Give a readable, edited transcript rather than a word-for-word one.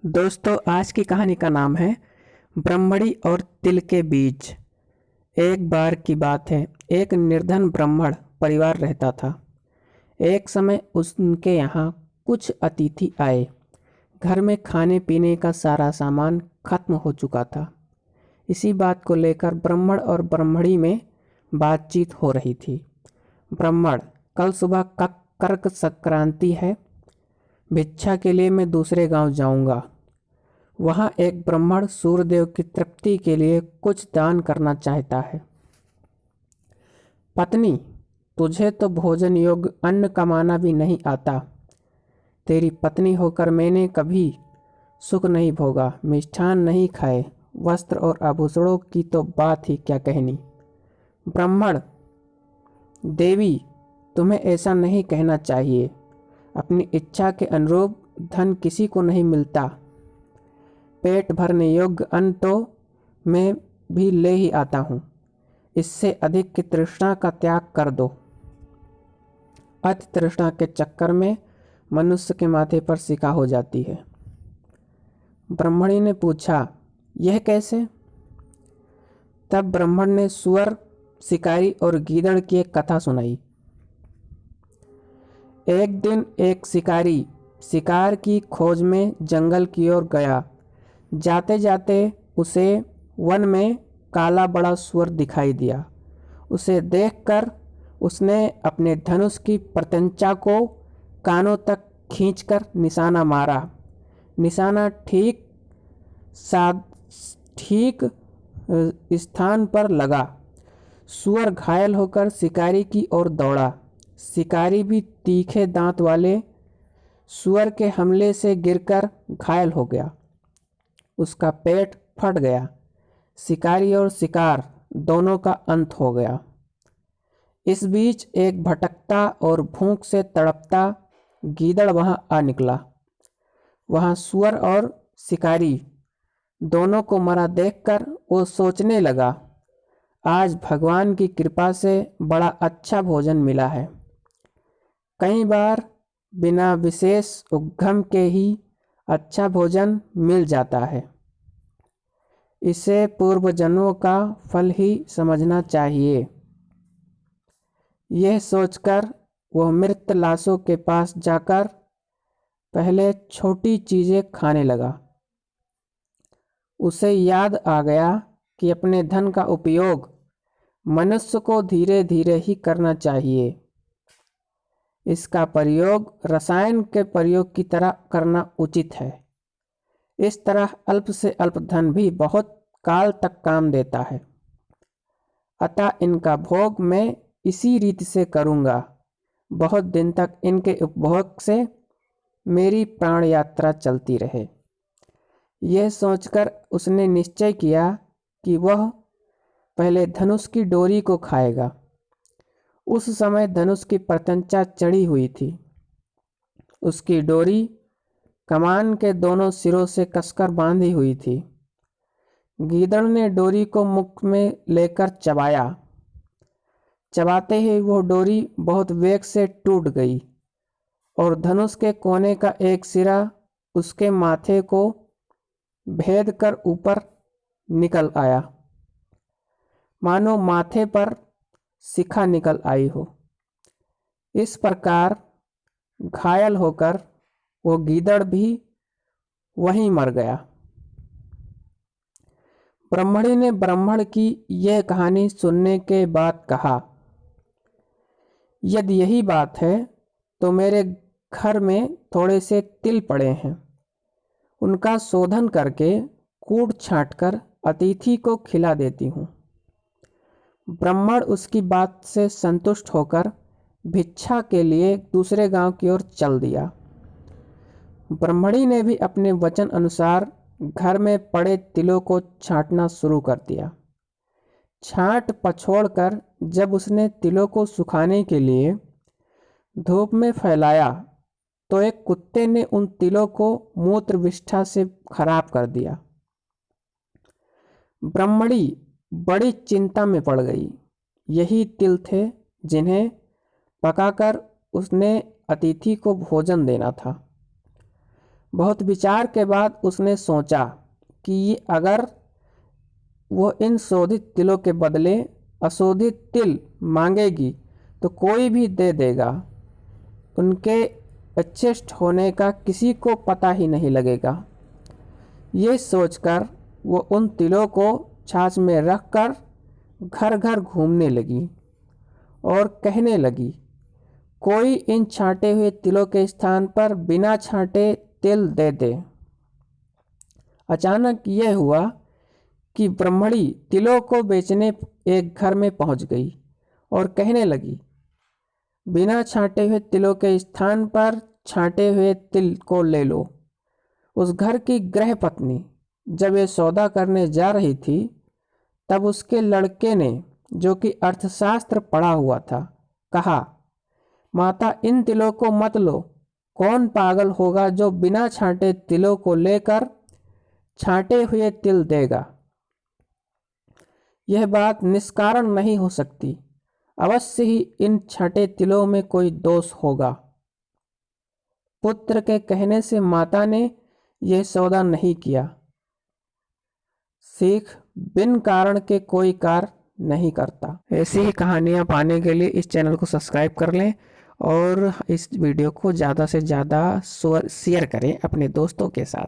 दोस्तों, आज की कहानी का नाम है ब्रह्मणी और तिल के बीज। एक बार की बात है, एक निर्धन ब्राह्मण परिवार रहता था। एक समय उनके यहाँ कुछ अतिथि आए। घर में खाने पीने का सारा सामान खत्म हो चुका था। इसी बात को लेकर ब्राह्मण और ब्राह्मणी में बातचीत हो रही थी। ब्राह्मण: कल सुबह कर्क संक्रांति है, भिक्षा के लिए मैं दूसरे गांव जाऊंगा। वहाँ एक ब्राह्मण सूर्यदेव की तृप्ति के लिए कुछ दान करना चाहता है। पत्नी: तुझे तो भोजन योग्य अन्न कमाना भी नहीं आता। तेरी पत्नी होकर मैंने कभी सुख नहीं भोगा, मिष्ठान नहीं खाए, वस्त्र और आभूषणों की तो बात ही क्या कहनी। ब्राह्मण: देवी, तुम्हें ऐसा नहीं कहना चाहिए। अपनी इच्छा के अनुरूप धन किसी को नहीं मिलता। पेट भरने योग्य अन्न तो मैं भी ले ही आता हूँ। इससे अधिक की तृष्णा का त्याग कर दो। अति तृष्णा के चक्कर में मनुष्य के माथे पर सिका हो जाती है। ब्राह्मणी ने पूछा, यह कैसे? तब ब्राह्मण ने सुअर, शिकारी और गीदड़ की एक कथा सुनाई। एक दिन एक शिकारी शिकार की खोज में जंगल की ओर गया। जाते जाते उसे वन में काला बड़ा सुअर दिखाई दिया। उसे देखकर उसने अपने धनुष की प्रत्यंचा को कानों तक खींचकर निशाना मारा। निशाना ठीक स्थान पर लगा। सुअर घायल होकर शिकारी की ओर दौड़ा। शिकारी भी तीखे दांत वाले सुअर के हमले से गिरकर घायल हो गया। उसका पेट फट गया। शिकारी और शिकार दोनों का अंत हो गया। इस बीच एक भटकता और भूख से तड़पता गीदड़ वहां आ निकला। वहां सुअर और शिकारी दोनों को मरा देखकर वो सोचने लगा, आज भगवान की कृपा से बड़ा अच्छा भोजन मिला है। कई बार बिना विशेष उद्यम के ही अच्छा भोजन मिल जाता है। इसे पूर्व जन्मों का फल ही समझना चाहिए। यह सोचकर वह मृत लाशों के पास जाकर पहले छोटी चीजें खाने लगा। उसे याद आ गया कि अपने धन का उपयोग मनुष्य को धीरे धीरे ही करना चाहिए। इसका प्रयोग रसायन के प्रयोग की तरह करना उचित है। इस तरह अल्प से अल्प धन भी बहुत काल तक काम देता है। अतः इनका भोग मैं इसी रीति से करूँगा। बहुत दिन तक इनके उपभोग से मेरी प्राण यात्रा चलती रहे। यह सोचकर उसने निश्चय किया कि वह पहले धनुष की डोरी को खाएगा। उस समय धनुष की प्रत्यंचा चढ़ी हुई थी। उसकी डोरी कमान के दोनों सिरों से कसकर बांधी हुई थी। गीदड़ ने डोरी को मुख में लेकर चबाया। चबाते ही वो डोरी बहुत वेग से टूट गई और धनुष के कोने का एक सिरा उसके माथे को भेद कर ऊपर निकल आया, मानो माथे पर शिखा निकल आई हो। इस प्रकार घायल होकर वो गीदड़ भी वहीं मर गया। ब्राह्मणी ने ब्राह्मण की यह कहानी सुनने के बाद कहा, यदि यही बात है तो मेरे घर में थोड़े से तिल पड़े हैं। उनका शोधन करके कूट छाँट कर अतिथि को खिला देती हूँ। ब्राह्मण उसकी बात से संतुष्ट होकर भिक्षा के लिए दूसरे गांव की ओर चल दिया। ब्राह्मणी ने भी अपने वचन अनुसार घर में पड़े तिलों को छांटना शुरू कर दिया। छांट पछोड़ कर जब उसने तिलों को सुखाने के लिए धूप में फैलाया तो एक कुत्ते ने उन तिलों को मूत्र विष्ठा से खराब कर दिया। ब्राह्मणी बड़ी चिंता में पड़ गई। यही तिल थे जिन्हें पकाकर उसने अतिथि को भोजन देना था। बहुत विचार के बाद उसने सोचा कि अगर वो इन शोधित तिलों के बदले अशोधित तिल मांगेगी तो कोई भी दे देगा। उनके अदृष्ट होने का किसी को पता ही नहीं लगेगा। ये सोचकर वो उन तिलों को छाछ में रखकर घर घर घूमने लगी और कहने लगी, कोई इन छांटे हुए तिलों के स्थान पर बिना छांटे तिल दे दे। अचानक यह हुआ कि ब्राह्मणी तिलों को बेचने एक घर में पहुंच गई और कहने लगी, बिना छांटे हुए तिलों के स्थान पर छांटे हुए तिल को ले लो। उस घर की गृह पत्नी जब ये सौदा करने जा रही थी तब उसके लड़के ने, जो कि अर्थशास्त्र पढ़ा हुआ था, कहा, माता इन तिलों को मत लो। कौन पागल होगा जो बिना छांटे तिलों को लेकर छांटे हुए तिल देगा। यह बात निष्कारण नहीं हो सकती। अवश्य ही इन छांटे तिलों में कोई दोष होगा। पुत्र के कहने से माता ने यह सौदा नहीं किया। सीख, बिन कारण के कोई कार्य नहीं करता। ऐसी ही कहानियाँ पाने के लिए इस चैनल को सब्सक्राइब कर लें और इस वीडियो को ज़्यादा से ज़्यादा शेयर करें अपने दोस्तों के साथ।